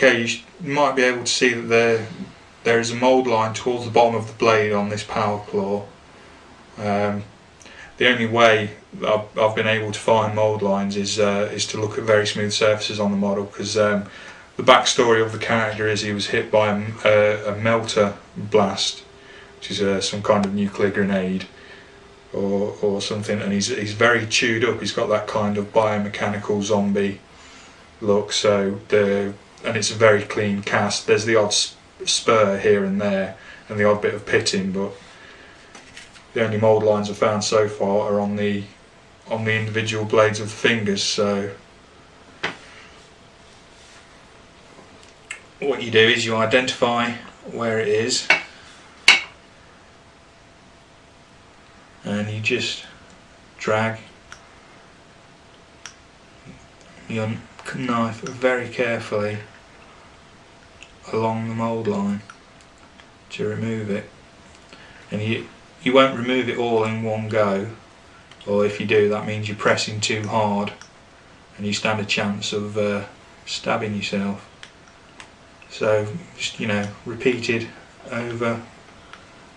Okay, you might be able to see that there is a mould line towards the bottom of the blade on this power claw. The only way that I've been able to find mould lines is to look at very smooth surfaces on the model, because the backstory of the character is he was hit by a melter blast, which is some kind of nuclear grenade or something, and he's very chewed up. He's got that kind of biomechanical zombie look. And it's a very clean cast. There's the odd spur here and there, and the odd bit of pitting, but the only mould lines I've found so far are on the individual blades of the fingers. So what you do is you identify where it is, and you just drag your knife very carefully along the mould line to remove it. And you won't remove it all in one go, or if you do, that means you're pressing too hard and you stand a chance of stabbing yourself. So just, repeated over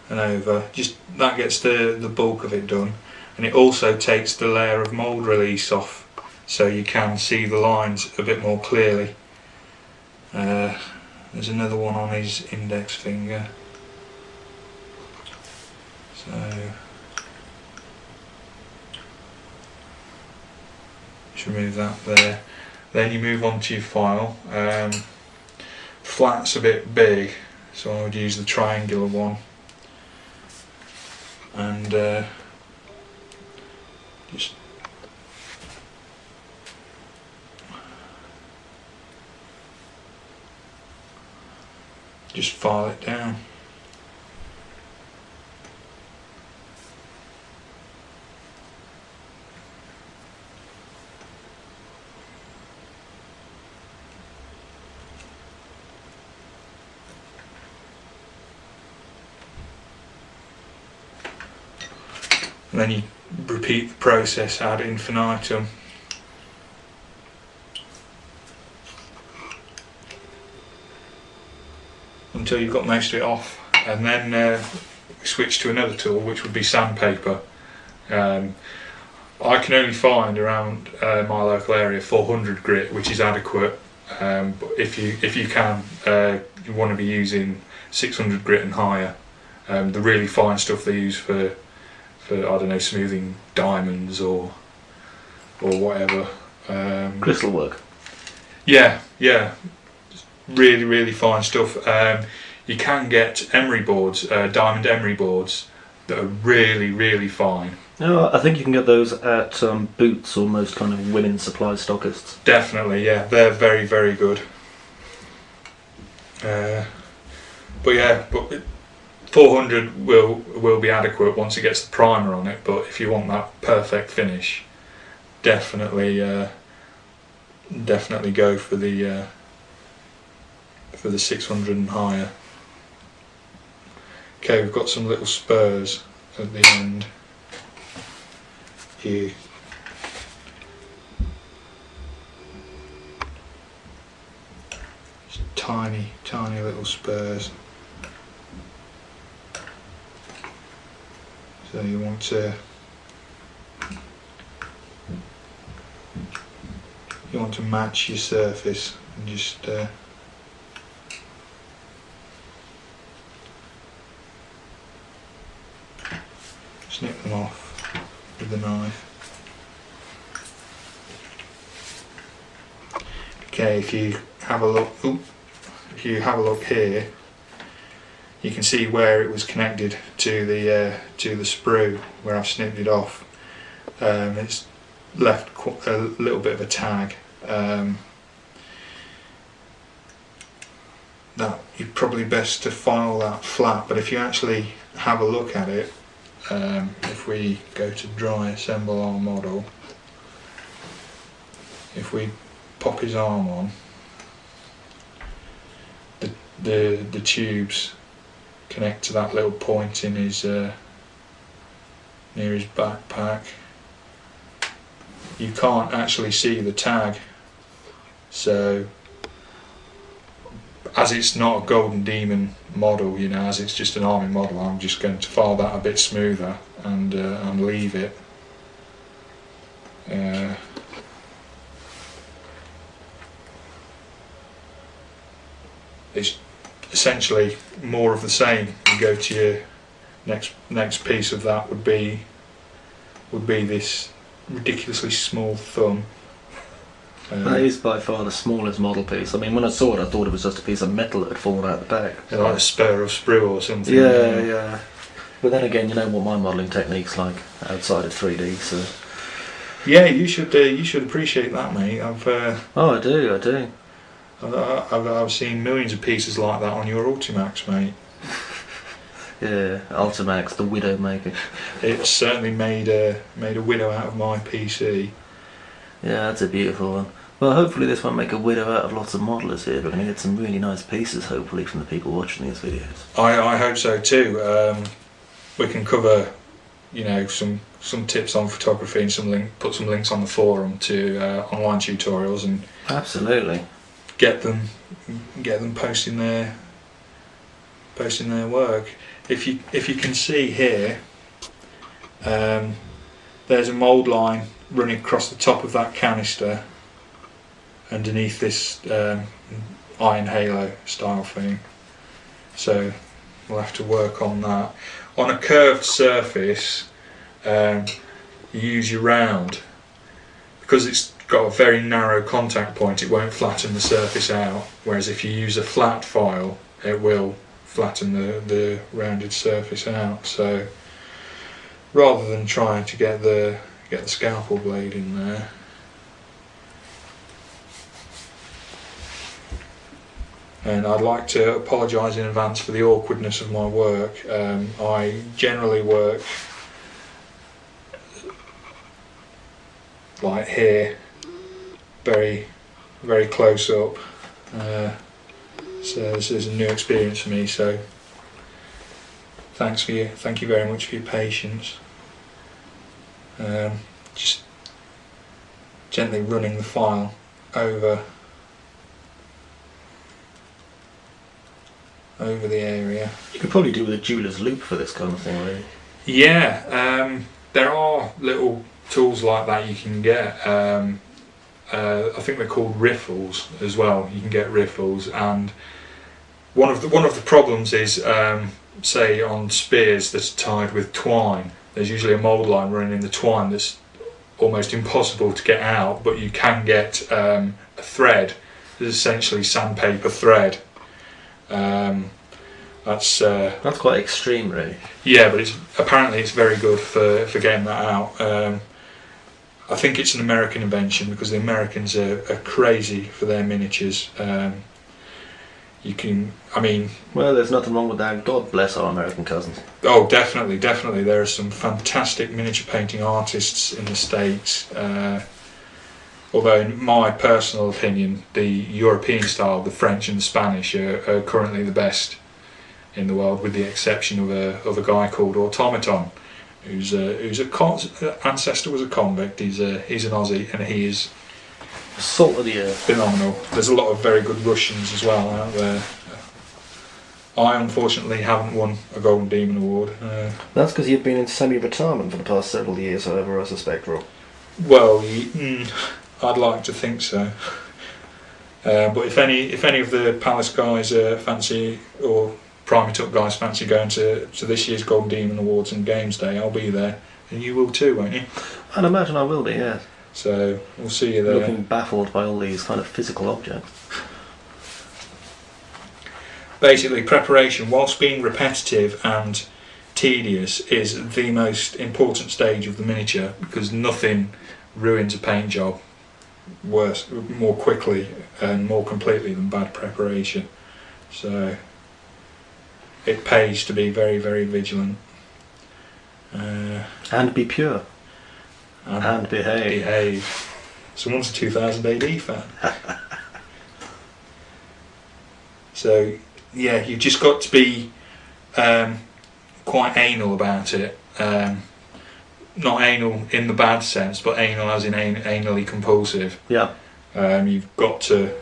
and over. Just that gets the bulk of it done, and it also takes the layer of mould release off, so you can see the lines a bit more clearly. There's another one on his index finger. So just remove that there. Then you move on to your file. Flat's a bit big, so I would use the triangular one, and just file it down. And then you repeat the process ad infinitum. Until you've got most of it off, and then we switch to another tool, which would be sandpaper. I can only find around my local area 400 grit, which is adequate. But if you can, you want to be using 600 grit and higher. The really fine stuff they use for I don't know, smoothing diamonds or whatever. Crystal work. Yeah. Really fine stuff. You can get emery boards, diamond emery boards, that are really fine. Oh, I think you can get those at Boots or most kind of women's supply stockists. Definitely, yeah, they're very good. But 400 will be adequate once it gets the primer on it. But if you want that perfect finish, definitely go for the 600 and higher. Okay, we've got some little spurs at the end here. Just tiny little spurs. So you want to match your surface and just snip them off with the knife. Okay, if you have a look here, you can see where it was connected to the sprue where I've snipped it off. It's left a little bit of a tag. That you're probably best to file that flat, but if you actually have a look at it, if we go to dry assemble our model, if we pop his arm on, the tubes connect to that little point in his near his backpack. You can't actually see the tag, so as it's not a Golden Demon model, you know, as it's just an army model, I'm just going to file that a bit smoother and leave it. It's essentially more of the same. You go to your next piece of that would be this ridiculously small thumb. That is by far the smallest model piece. I mean, when I saw it, I thought it was just a piece of metal that had fallen out the back. Like a spur of sprue or something. Yeah. But then again, you know what my modelling technique's like outside of 3D, so... Yeah, you should appreciate that, mate. I do. I've seen millions of pieces like that on your Ultimax, mate. Yeah, Ultimax, the widow maker. It's certainly made a widow out of my PC. Yeah, that's a beautiful one. Well, hopefully this won't make a widow out of lots of modellers here. We're going to get some really nice pieces, hopefully, from the people watching these videos. I hope so too. We can cover, you know, some tips on photography and put some links on the forum to online tutorials and absolutely get them posting their work. If you can see here, there's a mould line running across the top of that canister underneath this iron halo style thing, so we'll have to work on that. On a curved surface, you use your round, because it's got a very narrow contact point, it won't flatten the surface out, whereas if you use a flat file it will flatten the rounded surface out. So rather than trying to get the scalpel blade in there, and I'd like to apologise in advance for the awkwardness of my work. I generally work like here, very very close up, so this is a new experience for me, so thank you very much for your patience. Just gently running the file over the area. You could probably do with a jeweler's loop for this kind of thing, really. Yeah, there are little tools like that you can get. I think they're called riffles as well. You can get riffles, and one of the problems is, say on spears that's tied with twine, there's usually a mould line running in the twine that's almost impossible to get out, but you can get a thread. It's essentially sandpaper thread. That's quite extreme, really. Yeah, but apparently it's very good for getting that out. I think it's an American invention, because the Americans are crazy for their miniatures. Well, there's nothing wrong with that. God bless our American cousins. Oh, definitely. There are some fantastic miniature painting artists in the States. Although, in my personal opinion, the European style, the French and the Spanish, are currently the best in the world, with the exception of a guy called Automaton, whose ancestor was a convict. He's an Aussie, and he is salt of the earth. Phenomenal. There's a lot of very good Russians as well out there. I unfortunately haven't won a Golden Demon award. That's because you've been in semi-retirement for the past several years, however, I suspect, Rob. Well, I'd like to think so. But if any of the Palace guys fancy, or Primatup guys fancy going to this year's Golden Demon Awards and Games Day, I'll be there, and you will too, won't you? I'd imagine I will be, yes. So we'll see you there. Looking baffled by all these kind of physical objects. Basically, preparation, whilst being repetitive and tedious, is the most important stage of the miniature, because nothing ruins a paint job more quickly and more completely than bad preparation. So it pays to be very, very vigilant. And be pure. And behave. Someone's a 2000 AD fan. So yeah, you've just got to be quite anal about it. Not anal in the bad sense, but anal as in anally compulsive. Yeah. You've got to